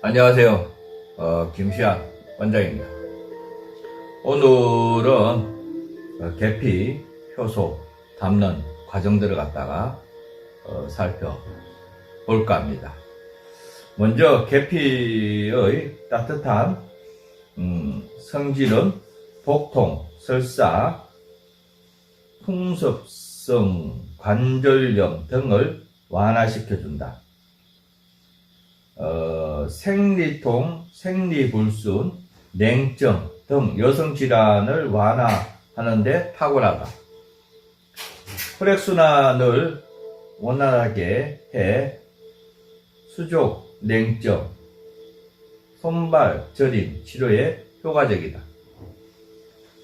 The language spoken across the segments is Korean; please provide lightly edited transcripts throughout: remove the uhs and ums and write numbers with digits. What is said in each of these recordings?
안녕하세요. 김시안 원장입니다. 오늘은 계피, 효소, 담는 과정들을 갖다가 살펴볼까 합니다. 먼저 계피의 따뜻한 성질은 복통, 설사, 풍섭성 관절염 등을 완화시켜준다. 생리통, 생리불순, 냉증 등 여성질환을 완화하는 데 탁월하다. 혈액순환을 원활하게 해 수족, 냉증, 손발 저림 치료에 효과적이다.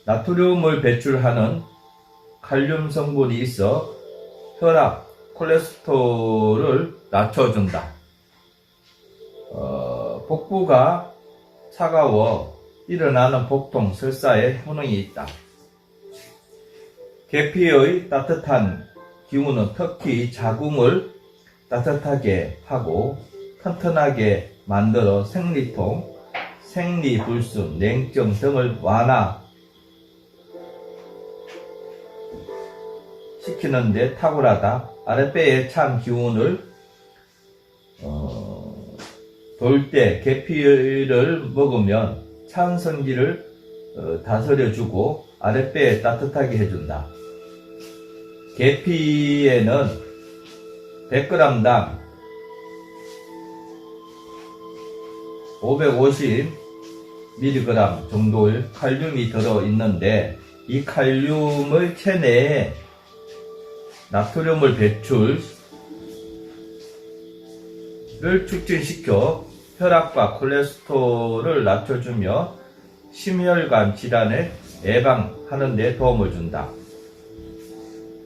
나트륨을 배출하는 칼륨 성분이 있어 혈압, 콜레스테롤을 낮춰준다. 복부가 차가워 일어나는 복통, 설사에 효능이 있다. 계피의 따뜻한 기운은 특히 자궁을 따뜻하게 하고 튼튼하게 만들어 생리통, 생리불순, 냉증 등을 완화시키는 데 탁월하다. 아랫배의 찬 기운을 돌 때 계피를 먹으면 찬 성질을 다스려주고 아랫배에 따뜻하게 해준다. 계피에는 100g당 550mg 정도의 칼륨이 들어있는데 이 칼륨의 체내에 나트륨을 배출을 촉진시켜 혈압과 콜레스테롤을 낮춰주며 심혈관 질환을 예방하는 데 도움을 준다.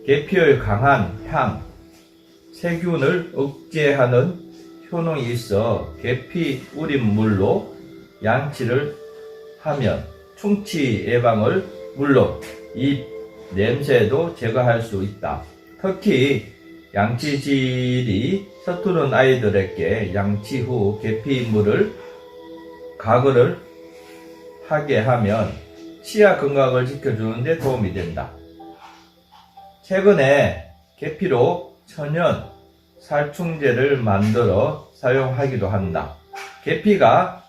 계피의 강한 향, 세균을 억제하는 효능이 있어 계피 우린 물로 양치를 하면 충치 예방을 물론 입 냄새도 제거할 수 있다. 특히 양치질이 서투른 아이들에게 양치 후 계피물을 가글을 하게 하면 치아 건강을 지켜주는 데 도움이 된다. 최근에 계피로 천연 살충제를 만들어 사용하기도 한다. 계피가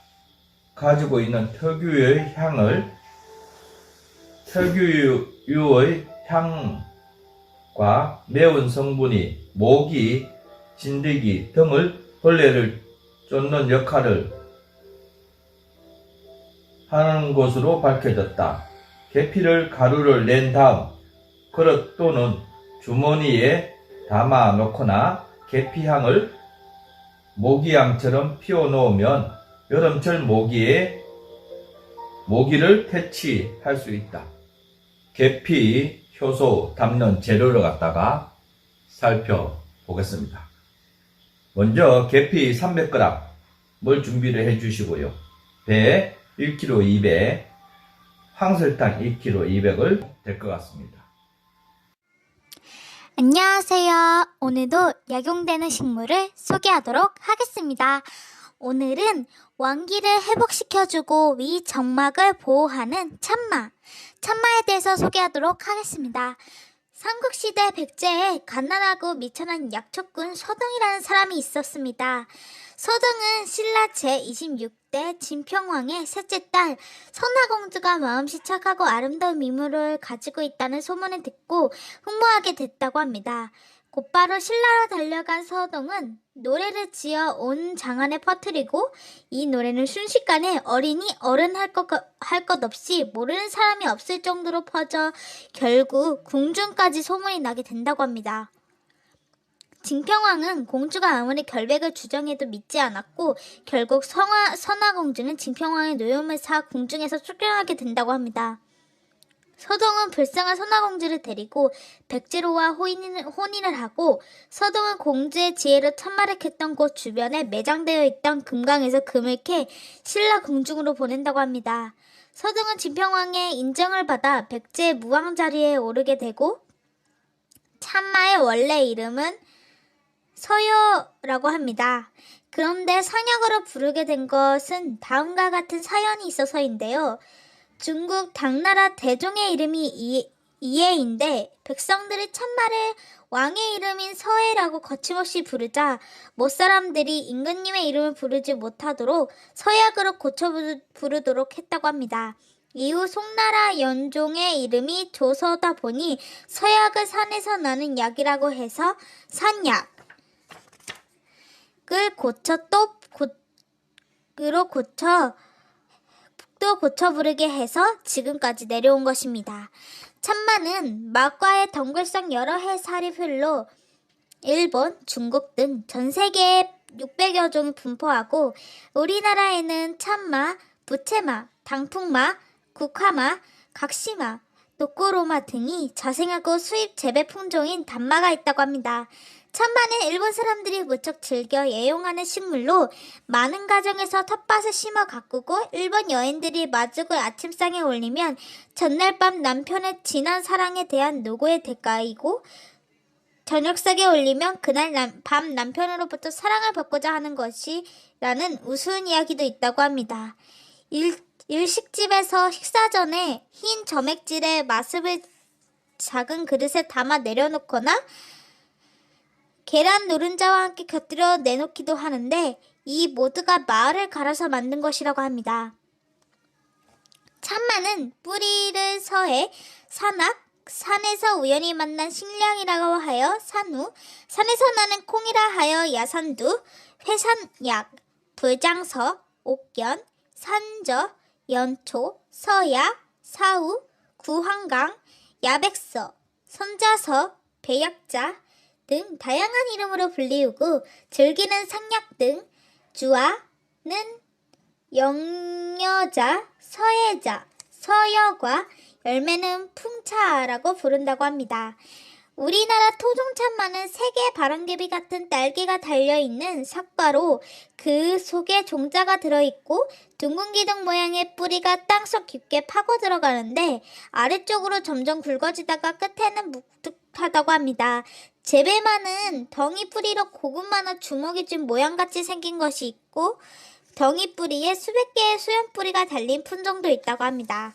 가지고 있는 특유의 향과 매운 성분이 모기, 진드기 등을 벌레를 쫓는 역할을 하는 것으로 밝혀졌다. 계피를 가루를 낸 다음 그릇 또는 주머니에 담아 놓거나 계피향을 모기향처럼 피워 놓으면 여름철 모기를 퇴치할 수 있다. 계피, 효소 담는 재료를 갖다가 살펴보겠습니다. 먼저 계피 300g을 준비를 해 주시고요. 배 1kg 200, 황설탕 1kg 200을 될 것 같습니다. 안녕하세요. 오늘도 약용되는 식물을 소개하도록 하겠습니다. 오늘은 원기를 회복시켜주고 위 점막을 보호하는 참마에 대해서 소개하도록 하겠습니다. 삼국시대 백제에 가난하고 미천한 약초꾼 서등이라는 사람이 있었습니다. 서등은 신라 제26대 진평왕의 셋째 딸 선화공주가 마음씨 착하고 아름다운 미모를 가지고 있다는 소문을 듣고 흠모하게 됐다고 합니다. 곧바로 신라로 달려간 서동은 노래를 지어 온 장안에 퍼뜨리고 이 노래는 순식간에 어린이 어른 할 것 없이 모르는 사람이 없을 정도로 퍼져 결국 궁중까지 소문이 나게 된다고 합니다. 진평왕은 공주가 아무리 결백을 주장해도 믿지 않았고 결국 선화공주는 진평왕의 노여움을 사 궁중에서 쫓겨나게 된다고 합니다. 서동은 불쌍한 선화공주를 데리고 백제로와 혼인을 하고 서동은 공주의 지혜로 참말을 캤던 곳 주변에 매장되어 있던 금강에서 금을 캐 신라 궁중으로 보낸다고 합니다. 서동은 진평왕의 인정을 받아 백제의 무왕 자리에 오르게 되고 참마의 원래 이름은 서여라고 합니다. 그런데 선약으로 부르게 된 것은 다음과 같은 사연이 있어서인데요. 중국 당나라 대종의 이름이 이해인데 백성들이 참말을 왕의 이름인 서해라고 거침없이 부르자 못사람들이 임금님의 이름을 부르지 못하도록 서약으로 고쳐 부르도록 했다고 합니다. 이후 송나라 연종의 이름이 조서다 보니 서약을 산에서 나는 약이라고 해서 산약을 고쳐 또 고쳐 부르게 해서 지금까지 내려온 것입니다. 참마는 막과의 덩굴성 여러 해살이별로 일본, 중국 등 전 세계에 600여 종이 분포하고 우리나라에는 참마, 부채마, 당풍마, 국화마, 각시마, 노꼬로마 등이 자생하고 수입 재배 품종인 단마가 있다고 합니다. 참마는 일본 사람들이 무척 즐겨 애용하는 식물로 많은 가정에서 텃밭을 심어 가꾸고 일본 여인들이 마죽을 아침상에 올리면 전날 밤 남편의 진한 사랑에 대한 노고의 대가이고 저녁상에 올리면 그날 밤 남편으로부터 사랑을 받고자 하는 것이라는 우스운 이야기도 있다고 합니다. 일식집에서 식사 전에 흰 점액질에 마습을 작은 그릇에 담아 내려놓거나 계란 노른자와 함께 곁들여 내놓기도 하는데 이 모두가 마을을 갈아서 만든 것이라고 합니다. 참마는 뿌리를 서해 산악, 산에서 우연히 만난 식량이라고 하여 산우, 산에서 나는 콩이라 하여 야산두, 회산약, 불장서, 옥견, 산저, 연초, 서약, 사우, 구황강, 야백서, 선자서, 배약자 등 다양한 이름으로 불리우고 즐기는 상약 등 주아는 영여자, 서예자, 서여과, 열매는 풍차라고 부른다고 합니다. 우리나라 토종참마는 세 개의 바람개비 같은 날개가 달려있는 삭바로 그 속에 종자가 들어있고 둥근 기둥 모양의 뿌리가 땅속 깊게 파고 들어가는데 아래쪽으로 점점 굵어지다가 끝에는 묵직하다고 합니다. 재배마는 덩이 뿌리로 고구마나 주먹이 준 모양같이 생긴 것이 있고 덩이 뿌리에 수백 개의 수염 뿌리가 달린 품종도 있다고 합니다.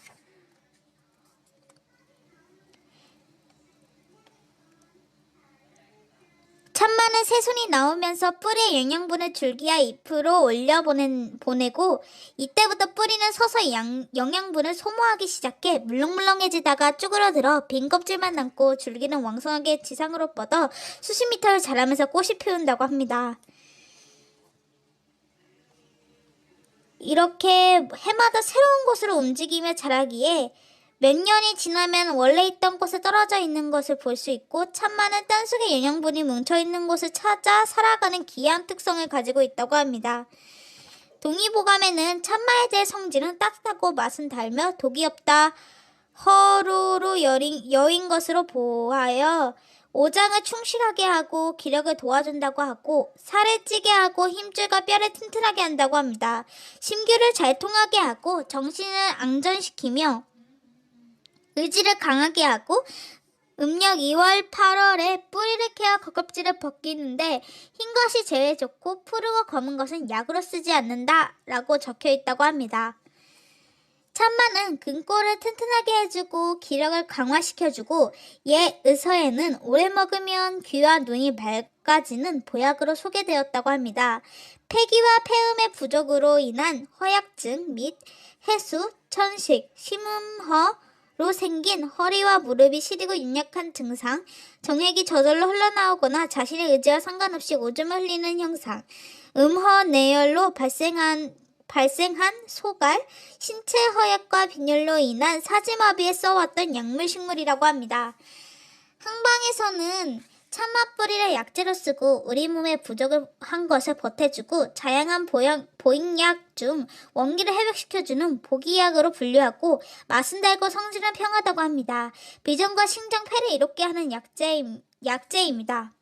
참마는 새순이 나오면서 뿌리의 영양분을 줄기와 잎으로 보내고 이때부터 뿌리는 서서 영양분을 소모하기 시작해 물렁물렁해지다가 쭈그러들어 빈 껍질만 남고 줄기는 왕성하게 지상으로 뻗어 수십 미터를 자라면서 꽃이 피운다고 합니다. 이렇게 해마다 새로운 곳으로 움직이며 자라기에 몇 년이 지나면 원래 있던 곳에 떨어져 있는 것을 볼 수 있고 참마는 땅속에 영양분이 뭉쳐있는 곳을 찾아 살아가는 기이한 특성을 가지고 있다고 합니다. 동의보감에는 참마에 대해 성질은 따뜻하고 맛은 달며 독이 없다. 허루루 여인 것으로 보하여 오장을 충실하게 하고 기력을 도와준다고 하고 살을 찌게 하고 힘줄과 뼈를 튼튼하게 한다고 합니다. 심기를 잘 통하게 하고 정신을 앙전시키며 의지를 강하게 하고 음력 2월, 8월에 뿌리를 캐어 겉껍질을 벗기는데 흰 것이 제일 좋고 푸르고 검은 것은 약으로 쓰지 않는다 라고 적혀 있다고 합니다. 참마는 근골을 튼튼하게 해주고 기력을 강화시켜주고 옛 의서에는 오래 먹으면 귀와 눈이 맑아지는 보약으로 소개되었다고 합니다. 폐기와 폐음의 부족으로 인한 허약증 및 해수, 천식, 심음허로 생긴 허리와 무릎이 시리고 윤약한 증상, 정액이 저절로 흘러나오거나 자신의 의지와 상관없이 오줌을 흘리는 형상, 음허내열로 발생한 소갈, 신체 허약과 빈혈로 인한 사지마비에 써왔던 약물식물이라고 합니다. 한방에서는 참마 뿌리를 약재로 쓰고 우리 몸의 부족을 한 것을 보태주고 다양한 보익약 중 원기를 회복시켜주는 보기약으로 분류하고 맛은 달고 성질은 평하다고 합니다. 비정과 신장 폐를 이롭게 하는 약재입니다.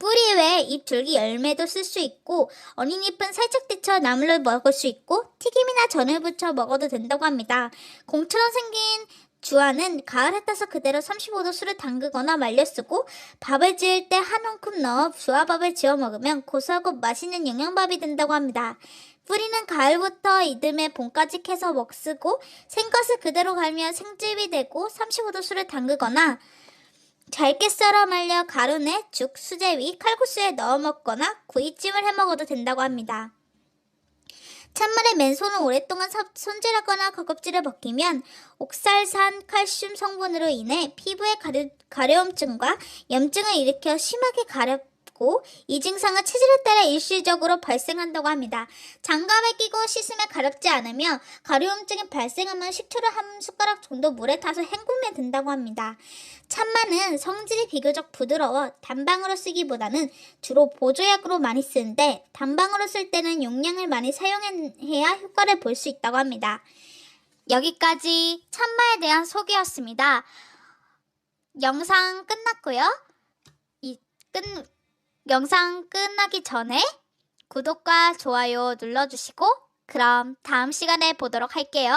뿌리 외에 잎, 줄기, 열매도 쓸 수 있고 어린 잎은 살짝 데쳐 나물로 먹을 수 있고 튀김이나 전을 부쳐 먹어도 된다고 합니다. 공처럼 생긴 주안은 가을에 따서 그대로 35도 술을 담그거나 말려 쓰고 밥을 지을 때 한 움큼 넣어 주아밥을 지어 먹으면 고소하고 맛있는 영양밥이 된다고 합니다. 뿌리는 가을부터 이듬해 봄까지 캐서 먹쓰고 생것을 그대로 갈면 생즙이 되고 35도 술을 담그거나 잘게 썰어 말려 가루내, 죽, 수제비, 칼국수에 넣어 먹거나 구이찜을 해 먹어도 된다고 합니다. 찬물에 맨손을 오랫동안 손질하거나 겉껍질을 벗기면 옥살산 칼슘 성분으로 인해 피부에 가려움증과 염증을 일으켜 심하게 가렵고 이 증상은 체질에 따라 일시적으로 발생한다고 합니다. 장갑을 끼고 씻으면 가렵지 않으며 가려움증이 발생하면 식초를 한 숟가락 정도 물에 타서 헹구면 된다고 합니다. 참마는 성질이 비교적 부드러워 단방으로 쓰기보다는 주로 보조약으로 많이 쓰는데 단방으로 쓸 때는 용량을 많이 사용해야 효과를 볼 수 있다고 합니다. 여기까지 참마에 대한 소개였습니다. 영상 끝났고요. 영상 끝나기 전에 구독과 좋아요 눌러주시고 그럼 다음 시간에 보도록 할게요.